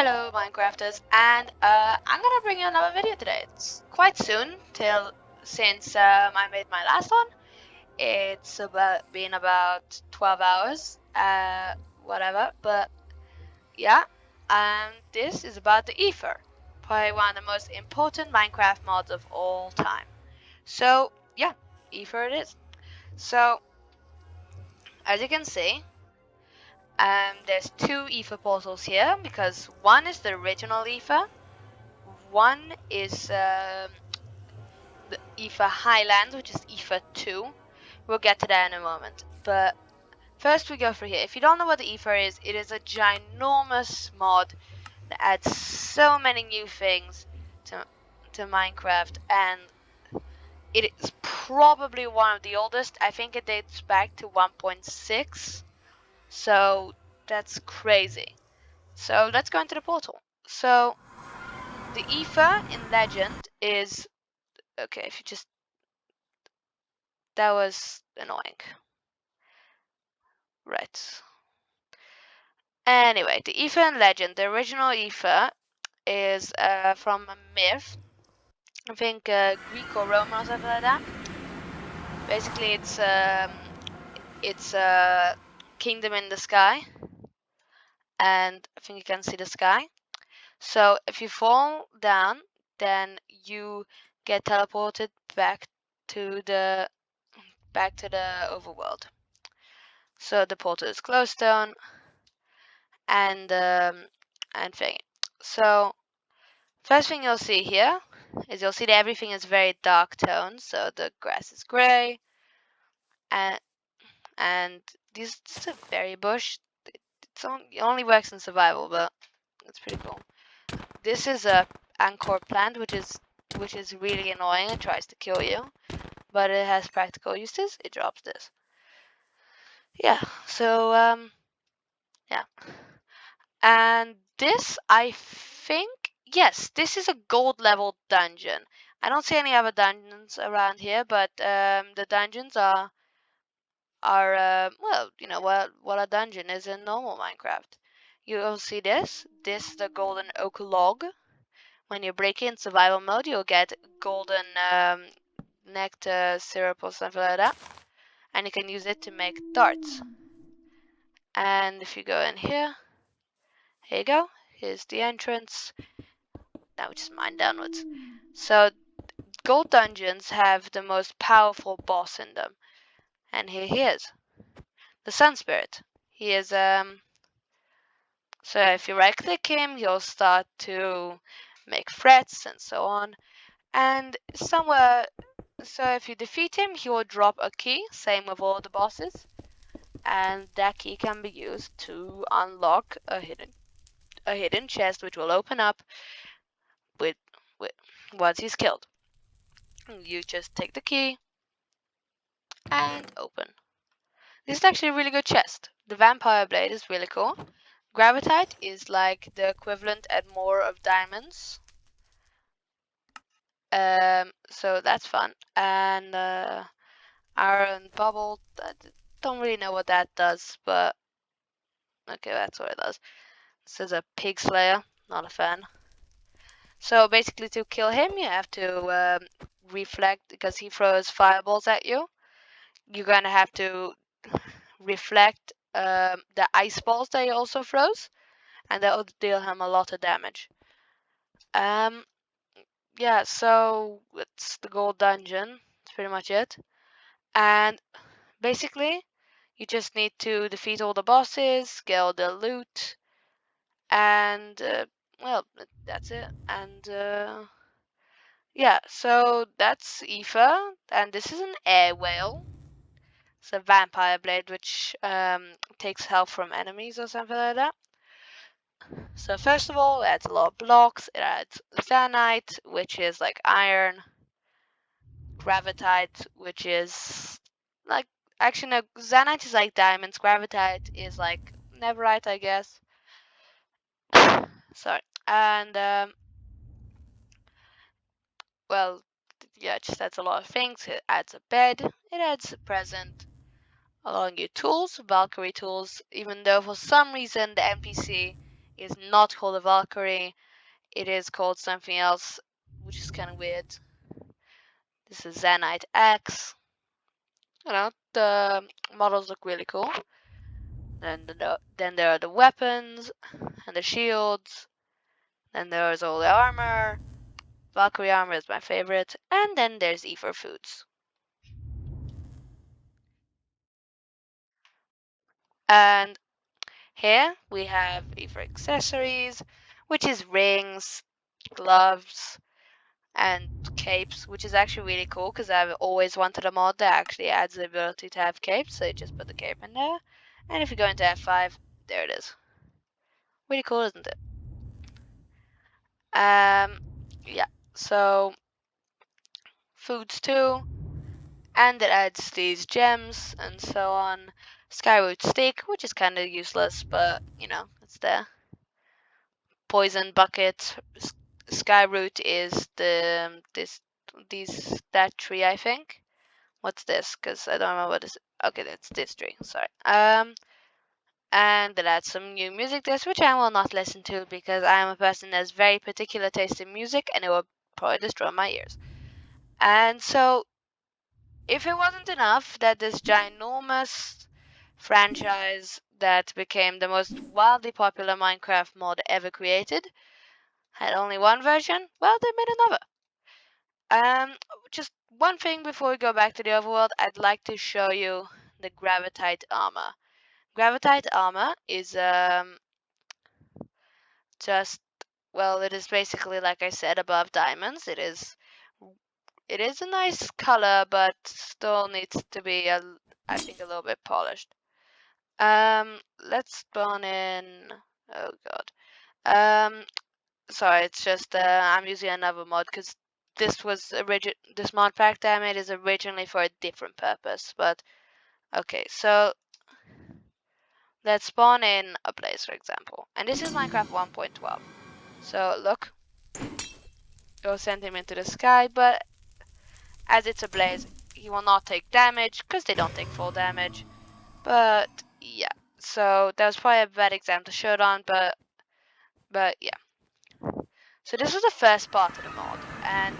Hello Minecrafters, and I'm gonna bring you another video today. It's quite soon since I made my last one. It's been about 12 hours, whatever. But yeah, this is about the Aether, probably one of the most important Minecraft mods of all time. So yeah, Aether it is. So as you can see, there's two Aether portals here because one is the original Aether. One is the Aether Highlands, which is Aether 2. We'll get to that in a moment. But first we go through here. If you don't know what the Aether is, it is a ginormous mod that adds so many new things to Minecraft, and it is probably one of the oldest. I think it dates back to 1.6. So that's crazy. So let's go into the portal. So the Aether in Legend is okay. If you just That was annoying. Right. Anyway, the Aether in Legend, the original Aether, is from a myth. I think Greek or Roman or something like that. Basically, it's a kingdom in the sky, and I think you can see the sky. So if you fall down, then you get teleported back to the overworld. So the portal is closed down, and thing. So first thing you'll see here is you'll see that everything is very dark tones. So the grass is gray, and this is a berry bush. It only works in survival, but it's pretty cool. This is a anchor plant, which is really annoying. It tries to kill you, but it has practical uses. It drops this. Yeah. So yeah. And this, I think, yes, this is a gold level dungeon. I don't see any other dungeons around here, but the dungeons are well, you know what a dungeon is in normal Minecraft. You'll see this. This is the golden oak log. When you break in survival mode, you'll get golden nectar syrup or something like that, and you can use it to make darts. And if you go in here, here you go. Here's the entrance. Now we just mine downwards. So gold dungeons have the most powerful boss in them, and here he is, the Sun Spirit. He is So if you right click him, he'll start to make threats and so on. And so if you defeat him, he will drop a key. Same with all the bosses, and that key can be used to unlock a hidden chest, which will open up with once he's killed. You just take the key and open. This is actually a really good chest. The vampire blade is really cool. Gravitite is like the equivalent and more of diamonds. So that's fun. And iron bubble, I don't really know what that does, but okay, that's what it does. This is a pig slayer, not a fan. So basically to kill him, you have to reflect, because he throws fireballs at you. You're gonna have to reflect the ice balls that he also throws, and that will deal him a lot of damage. Yeah, so it's the gold dungeon. That's pretty much it. And basically, you just need to defeat all the bosses, get all the loot, and well, that's it. And yeah, so that's Aether, and this is an air whale. It's a vampire blade which takes health from enemies or something like that. So first of all, it adds a lot of blocks. It adds zanite, which is like iron, gravitite, which is like, actually no, zanite is like diamonds, gravitite is like netherite, I guess. Sorry. And well, yeah, it just adds a lot of things. It adds a bed, it adds a present, along your tools, Valkyrie tools, even though for some reason the NPC is not called a Valkyrie. It is called something else, which is kind of weird. This is Zanite X. You know, the models look really cool. Then there are the weapons and the shields. Then there's all the armor. Valkyrie armor is my favorite. And then there's Aether Foods. And here we have Aether accessories, which is rings, gloves, and capes, which is actually really cool because I've always wanted a mod that actually adds the ability to have capes. So you just put the cape in there. And if you go into F5, there it is. Really cool, isn't it? Yeah. So foods too. And it adds these gems and so on. Skyroot stick, which is kind of useless, but you know, it's there. Poison bucket. Skyroot is that tree, I think. What's this? Because I don't remember what this. Okay, that's this tree. Sorry. And it adds some new music discs, which I will not listen to because I am a person that has very particular taste in music, and it will probably destroy my ears. And so if it wasn't enough that this ginormous franchise that became the most wildly popular Minecraft mod ever created had only one version, well, they made another. Just one thing before we go back to the overworld, I'd like to show you the Gravitite armor. Gravitite armor is just, well, it is basically, like I said, above diamonds. It is a nice color, but still needs to be, I think, a little bit polished. Let's spawn in. Oh god. Sorry, it's just I'm using another mod because this mod pack that I made is originally for a different purpose. But okay, so let's spawn in a place, for example, and this is Minecraft 1.12. So look, you'll send him into the sky, but as it's a blaze, he will not take damage because they don't take full damage. But yeah, so that was probably a bad example to show it on, but yeah. So this was the first part of the mod, and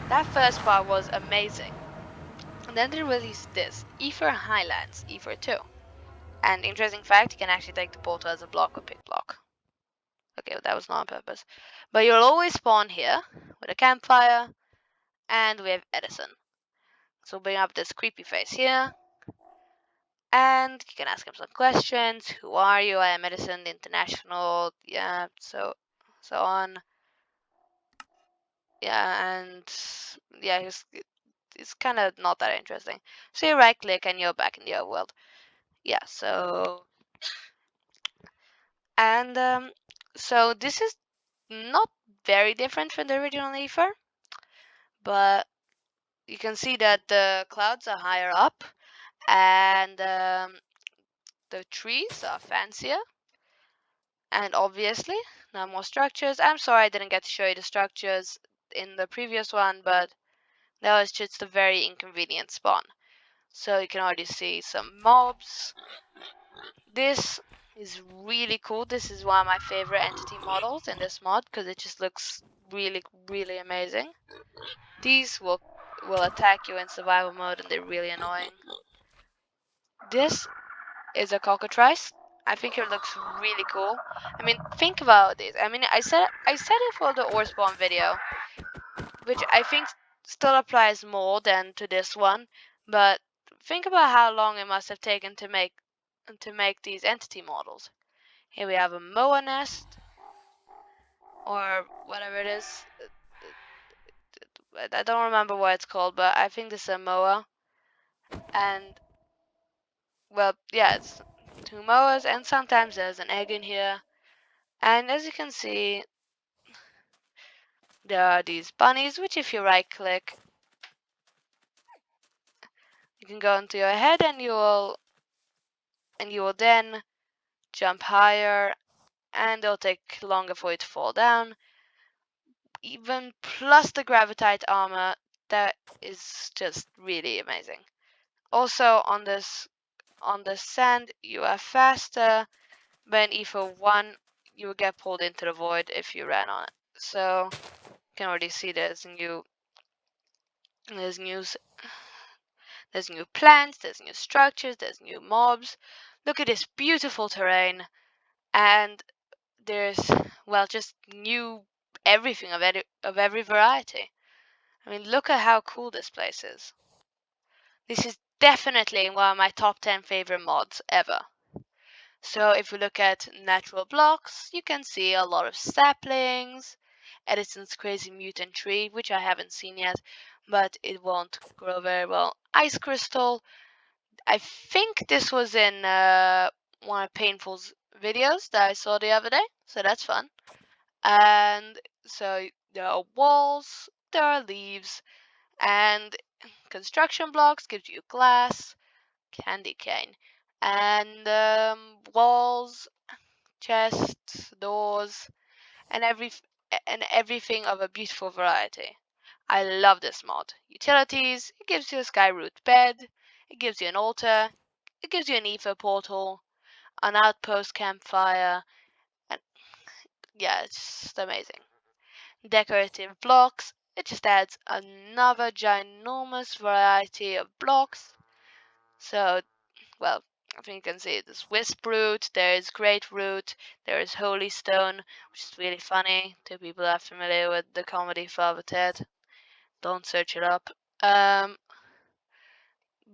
that first part was amazing. And then they released this, Aether Highlands, Aether 2. And interesting fact, you can actually take the portal as a block or pick block. Okay, well, that was not on purpose. But you'll always spawn here with a campfire, and we have Edison. So we'll bring up this creepy face here, and you can ask him some questions. Who are you? I am Edison International. Yeah, so on. Yeah, and yeah, it's kind of not that interesting. So you right click and you're back in the overworld. Yeah, so and so this is not very different from the original Aether, but you can see that the clouds are higher up and the trees are fancier, and obviously now more structures. I'm sorry I didn't get to show you the structures in the previous one, but that was just a very inconvenient spawn. So you can already see some mobs. This is really cool. This is one of my favorite entity models in this mod because it just looks really, really amazing. These will attack you in survival mode and they're really annoying. This is a cockatrice. I think it looks really cool. I mean, think about this. I mean, I said it for the ore spawn video, which I think still applies more than to this one, but think about how long it must have taken to make these entity models. Here we have a Moa nest, or whatever it is. I don't remember what it's called, but I think this is a Moa. And, well, yeah, it's two Moas, and sometimes there's an egg in here. And as you can see, there are these bunnies, which if you right click, you can go into your head and you will then jump higher, and it'll take longer for it to fall down. Even plus the gravitite armor, that is just really amazing. Also on the sand, you are faster, but in Aether 1 you would get pulled into the void if you ran on it. So you can already see there's new there's new plants, there's new structures, there's new mobs. Look at this beautiful terrain, and there's, well, just new everything of every variety. I mean, look at how cool this place is. This is definitely one of my top 10 favorite mods ever. So if we look at natural blocks, you can see a lot of saplings, Edison's crazy mutant tree, which I haven't seen yet, but it won't grow very well. Ice crystal. I think this was in one of Painful's videos that I saw the other day, so that's fun. And so there are walls, there are leaves, and construction blocks gives you glass, candy cane, and walls, chests, doors, and everything of a beautiful variety. I love this mod. Utilities, it gives you a skyroot bed, it gives you an altar, it gives you an ether portal, an outpost campfire, and yeah, it's just amazing. Decorative blocks, it just adds another ginormous variety of blocks. So, well, I think you can see there's Wisp Root, there is Great Root, there is Holy Stone, which is really funny to people that are familiar with the comedy Father Ted. Don't search it up.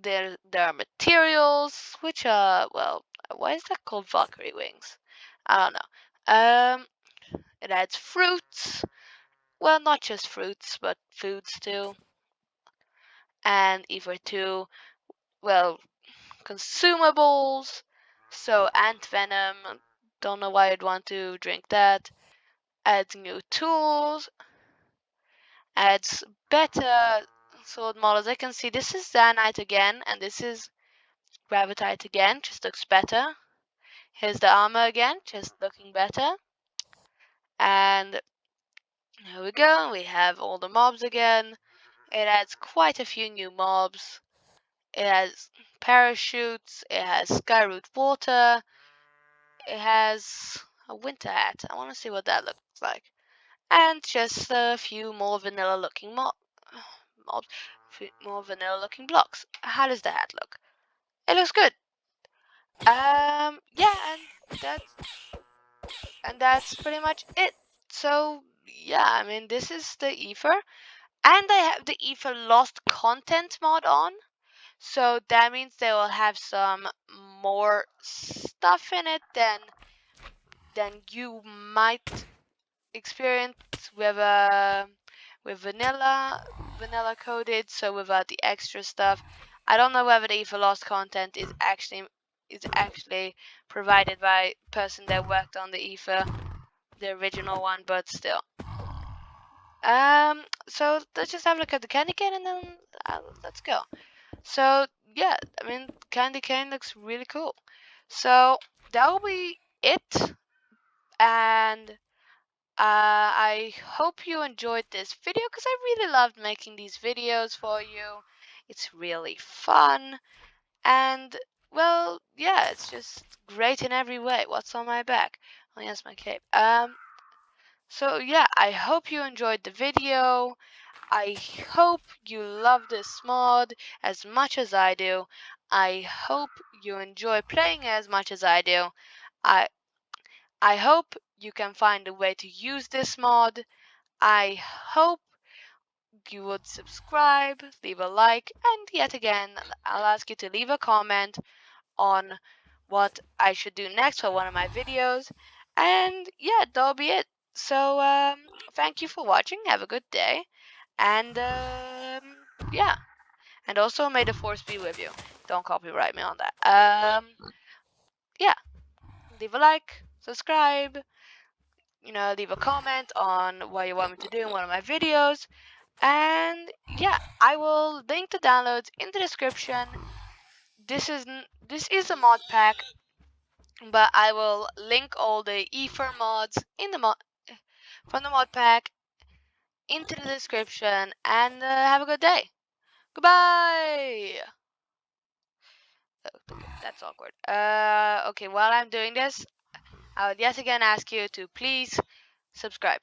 There are materials, which are, well, why is that called Valkyrie wings? I don't know. It adds fruits. Well, not just fruits, but foods too. And either two, well, consumables. So ant venom. Don't know why I'd want to drink that. Adds new tools. Adds better sword models. I can see this is Zanite again, and this is Gravitite again. Just looks better. Here's the armor again, just looking better. And here we go. We have all the mobs again. It adds quite a few new mobs. It has parachutes. It has skyroot water. It has a winter hat. I want to see what that looks like. And just a few more vanilla looking mobs. More vanilla looking blocks. How does the hat look? It looks good. Yeah, and that's pretty much it. So yeah, I mean, this is the Ether, and I have the Ether Lost Content mod on. So that means they will have some more stuff in it than you might experience with vanilla coded. So without the extra stuff, I don't know whether the Ether Lost Content is actually provided by person that worked on the Ether, the original one, but still. So let's just have a look at the candy cane and then let's go. So yeah, I mean, candy cane looks really cool. So that will be it, and I hope you enjoyed this video because I really loved making these videos for you. It's really fun, and well, yeah, it's just great in every way. What's on my back? Oh, yes, my cape. So yeah, I hope you enjoyed the video. I hope you love this mod as much as I do. I hope you enjoy playing as much as I do. I I hope you can find a way to use this mod. I hope you would subscribe, leave a like, and yet again, I'll ask you to leave a comment on what I should do next for one of my videos. And yeah, that'll be it. So thank you for watching. Have a good day. And yeah. And also may the force be with you. Don't copyright me on that. Yeah. Leave a like, subscribe, leave a comment on what you want me to do in one of my videos. And yeah, I will link the downloads in the description. This is a mod pack, but I will link all the Ether mods in the from the mod pack into the description. And have a good day. Goodbye. Oh, okay, that's awkward. Okay, while I'm doing this, I would yet again ask you to please subscribe.